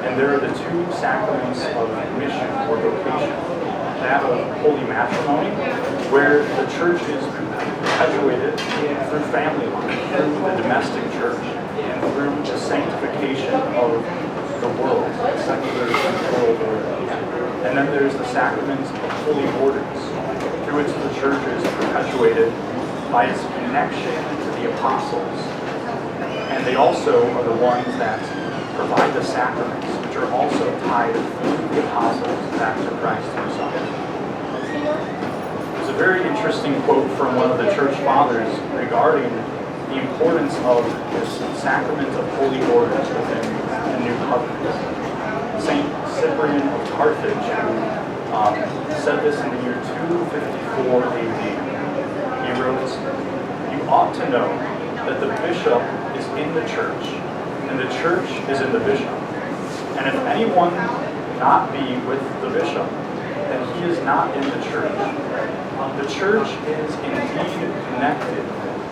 And there are the two sacraments of mission or vocation. That of holy matrimony, where the church is perpetuated through family life, through the domestic church, and through the sanctification of the world, the secular world order. And then there's the sacrament of holy orders, through which the church is perpetuated by its connection to the apostles. And they also are the ones that provide the sacraments, which are also tied through the apostles back to Christ himself. There's a very interesting quote from one of the church fathers regarding the importance of this sacrament of holy orders within the New Covenant. St. Cyprian of Carthage, who said this in the year 254 AD. He wrote, "You ought to know that the bishop is in the church, and the church is in the bishop. And if anyone not be with the bishop, then he is not in the church. The church is indeed connected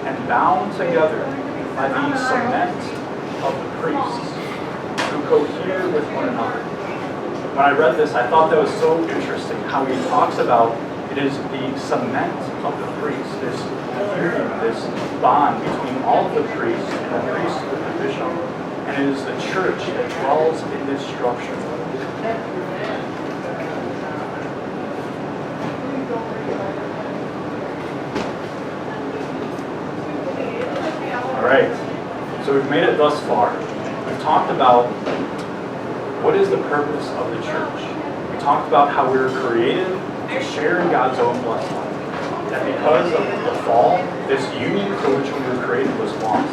and bound together by the cement of the priests, who cohere with one another." When I read this, I thought that was so interesting how he talks about it is the cement of the priests, this union, this bond between all of the priests and the priest with the bishop. And it is the church that dwells in this structure. All right, so we've made it thus far. We've talked about what is the purpose of the church. We talked about how we were created to share in God's own blessed life. That because of the fall, this union for which we were created was lost.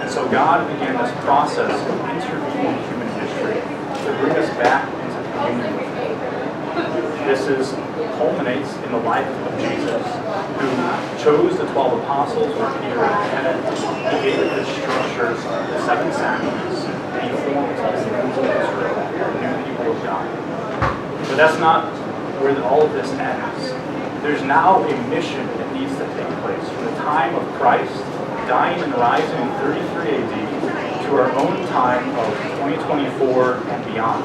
And so God began this process of intervening in human history to bring us back into communion with Him. This culminates in the life of Jesus, who chose the 12 apostles where Peter and Kenneth. He gave it the structures, the 7 sacraments, and he formed the new Israel, the new people of God. But that's not where all of this ends. There's now a mission that needs to take place from the time of Christ dying and rising in 33 AD to our own time of 2024 and beyond.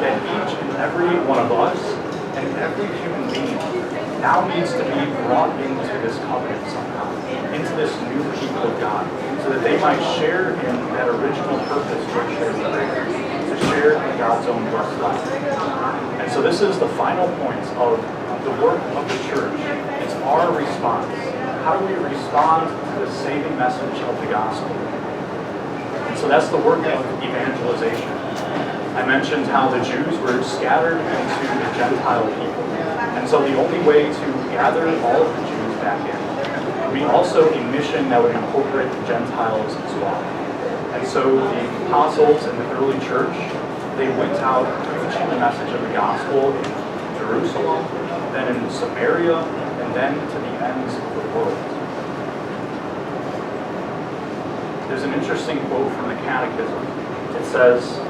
That each and every one of us and every human being now needs to be brought into this covenant somehow, into this new people of God, so that they might share in that original purpose for sharing to share in God's own blessed life. And so this is the final point of the work of the church. It's our response. How do we respond to the saving message of the gospel? And so that's the work of evangelization. I mentioned how the Jews were scattered into the Gentile people. And so the only way to gather all of the Jews back in would be also a mission that would incorporate the Gentiles as well. And so the apostles in the early church, they went out preaching the message of the gospel in Jerusalem, then in Samaria, and then to the ends of the world. There's an interesting quote from the Catechism. It says,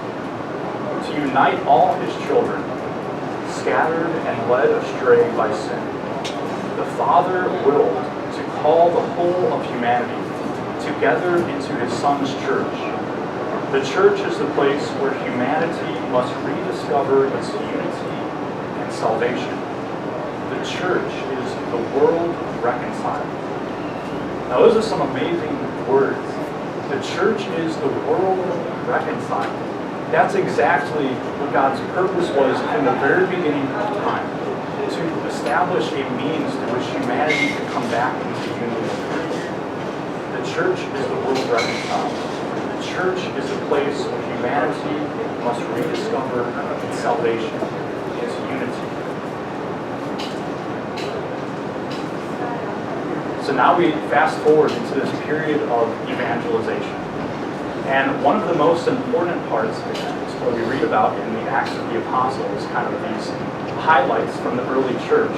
"To unite all his children, scattered and led astray by sin, the Father willed to call the whole of humanity together into his Son's church. The church is the place where humanity must rediscover its unity and salvation. The church is the world reconciled." Now those are some amazing words. The church is the world reconciled. That's exactly what God's purpose was from the very beginning of time, to establish a means to which humanity could come back into union with Christ. The church is the world reconciled. The church is the place where humanity must rediscover its salvation, its unity. So now we fast forward into this period of evangelization. And one of the most important parts is what we read about in the Acts of the Apostles, kind of these highlights from the early church,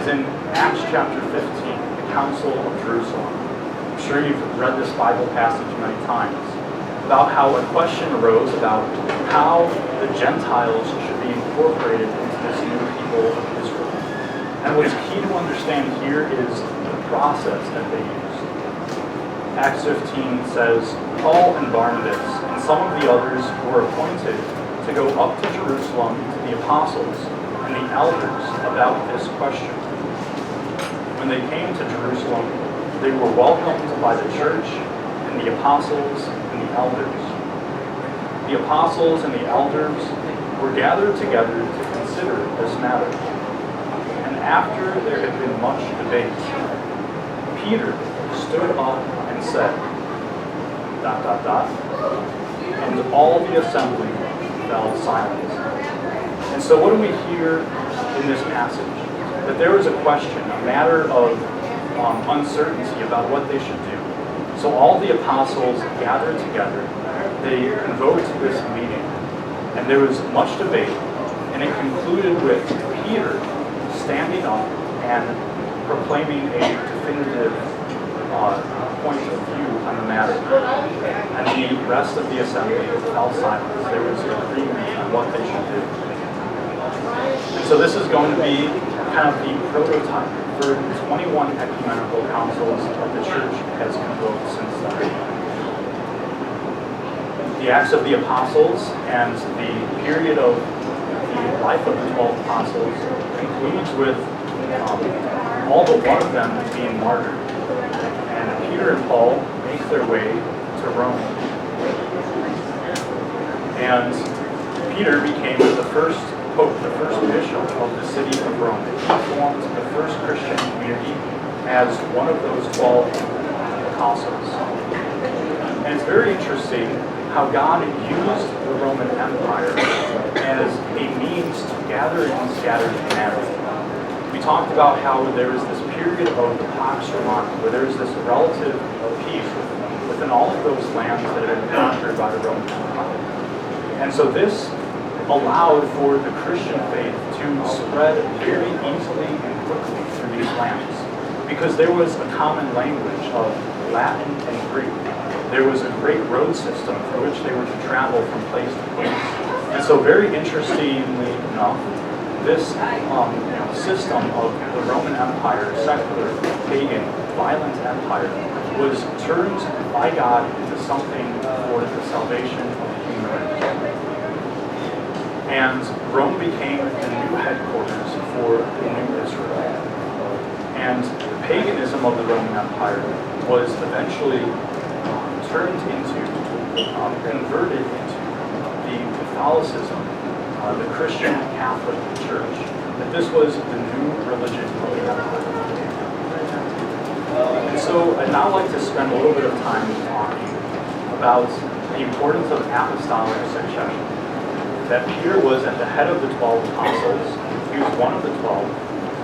is in Acts chapter 15, the Council of Jerusalem. I'm sure you've read this Bible passage many times, about how a question arose about how the Gentiles should be incorporated into this new people of Israel. And what's key to understand here is the process that they used. Acts 15 says, "Paul and Barnabas and some of the others were appointed to to go up to Jerusalem to the apostles and the elders about this question. When they came to Jerusalem, they were welcomed by the church and the apostles and the elders. The apostles and the elders were gathered together to consider this matter. And after there had been much debate, Peter stood up and said, ... and all the assembly fell silent. And so what do we hear in this passage? That there was a question, a matter of uncertainty about what they should do. So all the apostles gathered together, they convoked this meeting, and there was much debate, and it concluded with Peter standing up and proclaiming a definitive point of view on the matter. And the rest of the assembly fell silent. There was agreement on what they should do. And so this is going to be kind of the prototype for 21 ecumenical councils that the church has convoked since then. The Acts of the Apostles and the period of the life of the 12 apostles concludes with all but one of them being martyred. And Peter and Paul make their way to Rome. And Peter became the first pope, the first bishop of the city of Rome. He formed the first Christian community as one of those 12 apostles. And it's very interesting how God used the Roman Empire as a means to gather in scattered humanity. We talked about how there is this period of the Pax Romana, where there is this relative peace within all of those lands that had been conquered by the Roman Empire. And so this allowed for the Christian faith to spread very easily and quickly through these lands, because there was a common language of Latin and Greek. There was a great road system through which they were to travel from place to place. And so very interestingly enough, this system of the Roman Empire, secular, pagan, violent empire, was turned by God into something for the salvation of the human race. And Rome became the new headquarters for the new Israel. And the paganism of the Roman Empire was eventually turned into, converted into the Catholicism, the Christian Catholic Church, that this was the new religion of the empire. And so I'd now like to spend a little bit of time talking about the importance of apostolic succession. That Peter was at the head of the 12 apostles, he was one of the 12,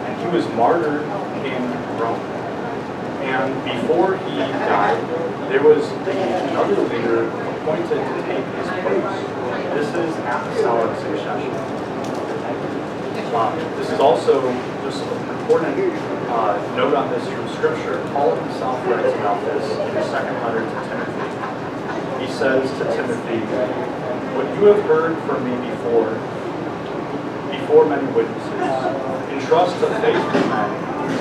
and he was martyred in Rome. And before he died, there was another leader appointed to take his place. This is apostolic succession. This is also just an important note on this from Scripture. Paul himself writes about this in his second letter to Timothy. He says to Timothy, "What you have heard from me before many witnesses, entrust to faithful men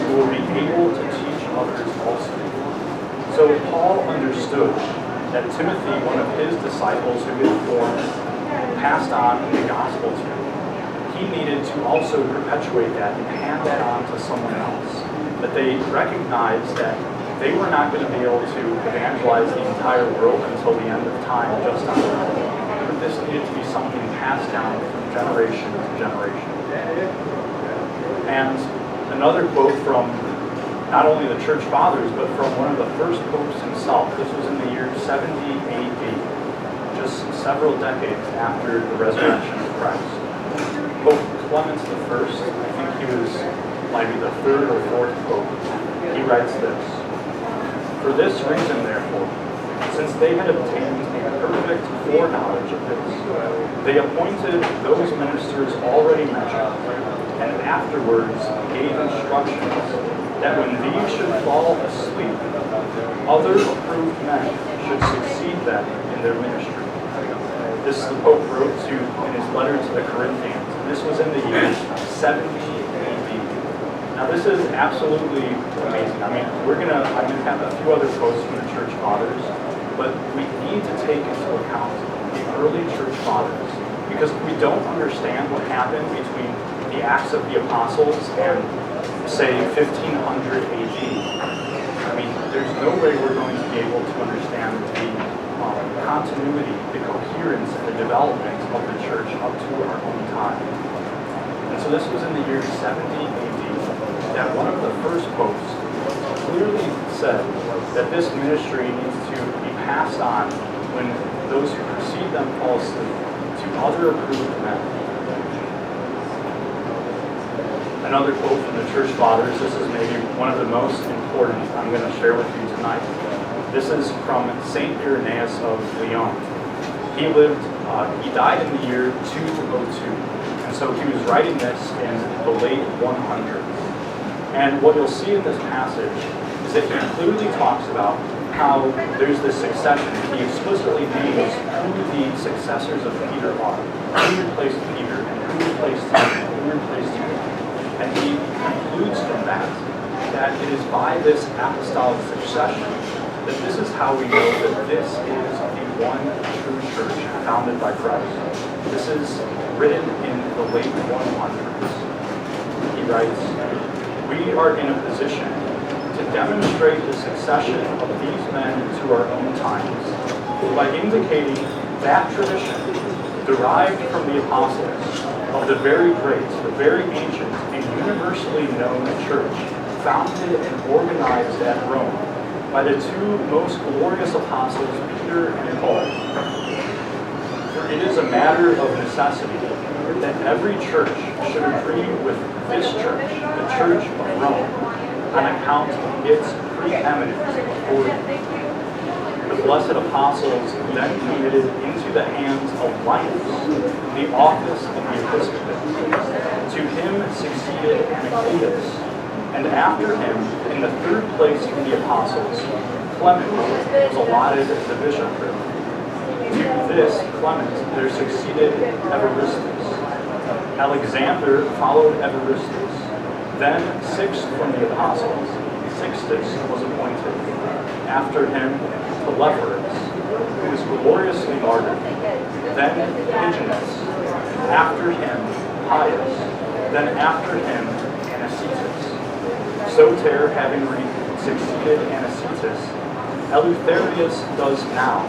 who will be able to teach others also." So Paul understood that Timothy, one of his disciples who he had formed, passed on the gospel to, he needed to also perpetuate that and hand that on to someone else. But they recognized that they were not going to be able to evangelize the entire world until the end of time just on their own. But this needed to be something passed down from generation to generation. And another quote from not only the church fathers, but from one of the first popes himself. This was in the year 70 AD, just several decades after the resurrection of Christ. Pope Clement I, I think he was maybe the third or fourth pope, he writes this: "For this reason, therefore, since they had obtained a perfect foreknowledge of this, they appointed those ministers already mentioned, and afterwards gave instructions that when these should fall asleep, other approved men should succeed them in their ministry." This the Pope wrote in his letter to the Corinthians. This was in the year 70 AD. Now this is absolutely amazing. I mean, I'm going to have a few other quotes from the church fathers, but we need to take into account the early church fathers, Because if we don't understand what happened between the Acts of the Apostles and, say, 1500 AD, I mean, there's no way we're going to be able to understand the continuity, the coherence, and the development of the church up to our own time. And so this was in the year 70 AD that one of the first popes clearly said that this ministry needs to be passed on when those who precede them fall asleep to other approved men. Another quote from the Church Fathers, this is maybe one of the most important I'm going to share with you tonight. This is from St. Irenaeus of Lyon. He died in the year 202, and so he was writing this in the late 100s. And what you'll see in this passage is that he clearly talks about how there's this succession. He explicitly names who the successors of Peter are, who replaced Peter, and who replaced him, and who replaced him. And he concludes from that it is by this apostolic succession that this is how we know that this is the one true church founded by Christ. This is written in the late 100s. He writes, "We are in a position to demonstrate the succession of these men to our own times by indicating that tradition derived from the apostles of the very great, the very ancient, and universally known church founded and organized at Rome by the two most glorious apostles, Peter and Paul. For it is a matter of necessity that every church should agree with this church, the Church of Rome, on account of its preeminent authority. The blessed apostles then committed into the hands of Linus the office of the episcopate. To him succeeded Anacetus, and after him, in the third place from the apostles, Clement was allotted the bishopric. To this Clement there succeeded Evaristus. Alexander followed Evaristus. Then, sixth from the apostles, Sixtus was appointed. After him, Telephorus, who was gloriously martyred. Then Hyginus. After him, Pius. Then after him, Anicetus. Soter, having succeeded Anicetus, Eleutherius does now,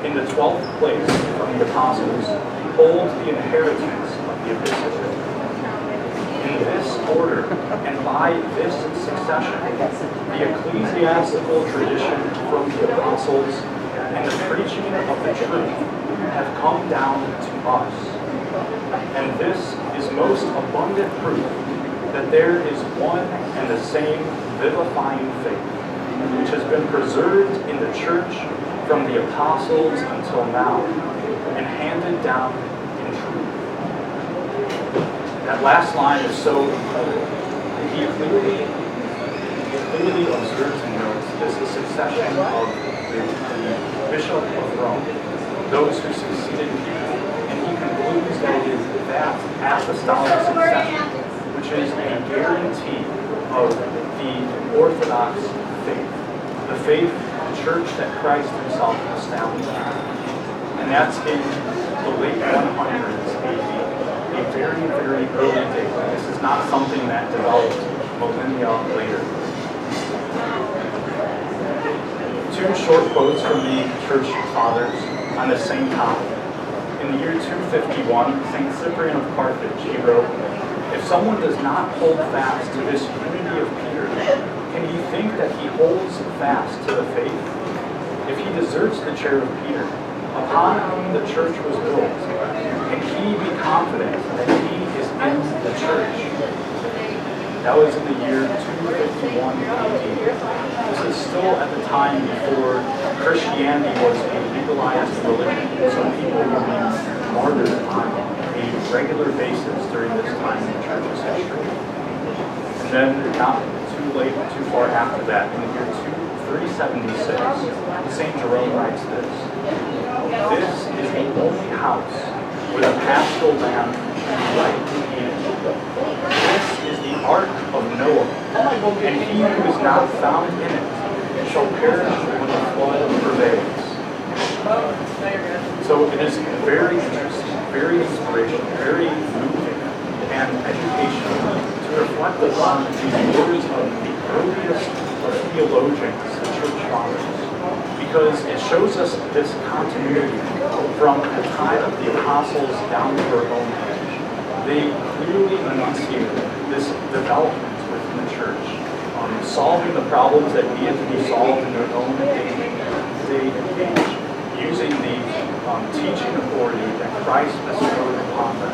in the 12th place from the apostles, hold the inheritance of the episcopate. In this order, and by this succession, the ecclesiastical tradition from the apostles and the preaching of the truth have come down to us. And this is most abundant proof that there is one and the same vivifying faith, which has been preserved in the church from the apostles until now, and handed down in truth. That last line is so important. He clearly observes and notes this is succession of the Bishop of Rome, those who succeeded Peter, and he concludes that it is that apostolic succession which is a guarantee of the Orthodox faith, the faith, the church that Christ himself established. And that's in the late 100s AD. A very, very early date. This is not something that developed millennia later. Two short quotes from the Church Fathers on the same topic. In the year 251, St. Cyprian of Carthage, he wrote, "If someone does not hold fast to this unity of Peter, can he think that he holds fast to the faith? If he deserts the chair of Peter, upon whom the church was built, can he be confident that he is in the church?" That was in the year 251 AD. This is still at the time before Christianity was a legalized religion, so people were being martyred on a regular basis during this time in the church's history. And then, not too late, too far after that, in the year 376, St. Jerome writes this: "This is the only house with a paschal lamb lighted in it. This is the ark of Noah, and he who is not found in it shall perish when the flood prevails." So it is very interesting very inspirational, very moving, and educational to reflect upon the words of the earliest theologians, the church fathers, because it shows us this continuity from the time of the apostles down to our own age. They clearly enunciated this development within the church, solving the problems that needed to be solved in their own day age, using the teaching authority that Christ bestowed upon them.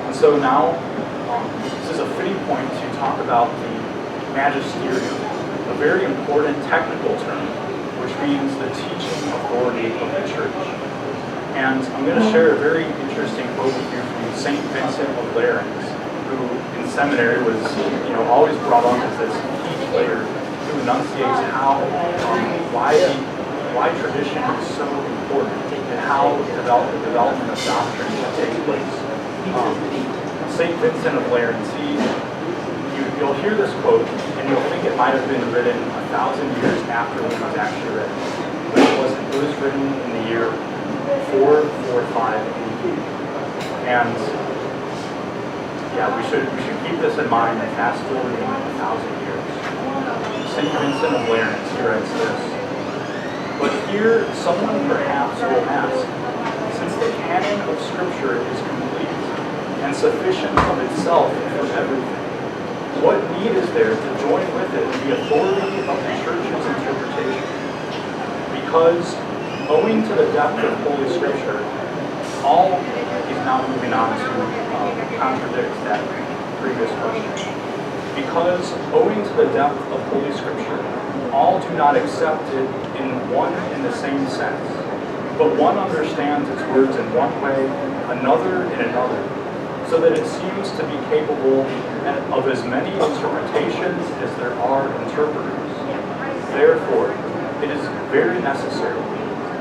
And so now, this is a fitting point to talk about the magisterium, a very important technical term, which means the teaching authority of the church. And I'm going to share a very interesting quote with you from St. Vincent of Lerins, who in seminary was always brought up as this key player who enunciates why tradition is so important and how the development of doctrine should take place. St. Vincent of Lerins, you'll hear this quote and you'll think it might have been written 1,000 years after it was actually written. But it wasn't. It was written in the year 445 AD. And we should keep this in mind and fast forwarding 1,000 years. St. Vincent of Lerins, he writes this: "But here someone perhaps will ask, since the canon of Scripture is complete and sufficient of itself for everything, what need is there to join with it the authority of the Church's interpretation? Because, owing to the depth of Holy Scripture, all," he's now moving on to contradict that previous question, "because, owing to the depth of Holy Scripture, all do not accept it in one and the same sense, but one understands its words in one way, another in another, so that it seems to be capable of as many interpretations as there are interpreters. Therefore, it is very necessary,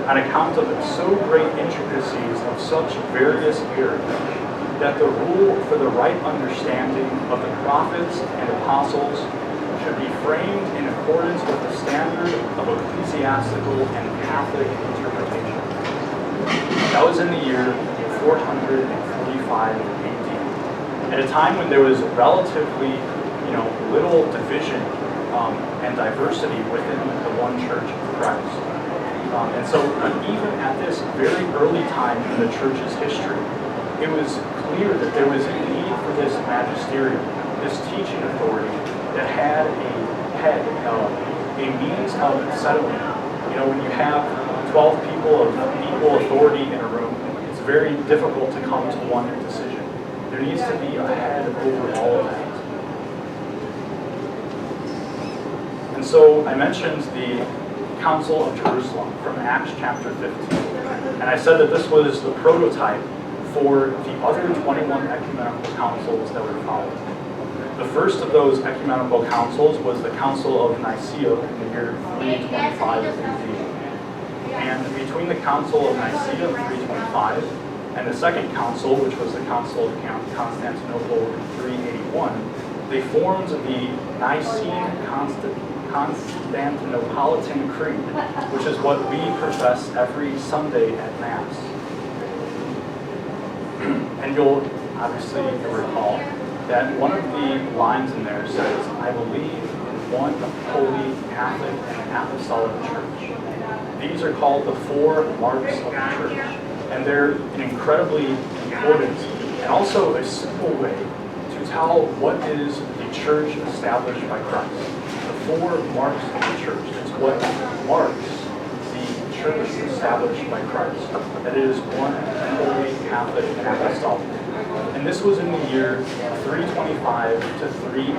on account of so great intricacies of such various errors, that the rule for the right understanding of the prophets and apostles should be framed in accordance with the standard of ecclesiastical and Catholic interpretation." That was in the year 445 AD, at a time when there was relatively, little division and diversity within the one Church of Christ. And so even at this very early time in the Church's history, it was clear that there was a need for this magisterium, this teaching authority that had a means of settling. When you have 12 people of equal authority in a room, it's very difficult to come to one decision. There needs to be a head over all of that. And so I mentioned the Council of Jerusalem from Acts chapter 15. And I said that this was the prototype for the other 21 ecumenical councils that were followed. The first of those ecumenical councils was the Council of Nicaea in the year 325 AD. And between the Council of Nicaea in 325 and the second council, which was the Council of Constantinople in 381, they formed the Nicene-Constantinopolitan Creed, which is what we profess every Sunday at Mass. And you'll recall that one of the lines in there says, "I believe in one holy Catholic and Apostolic Church." These are called the four marks of the Church, and they're an incredibly important and also a simple way to tell what is the Church established by Christ. The four marks of the Church. It's what marks the Church established by Christ. That it is one holy Catholic and Apostolic. And this was in the year 325 to 380.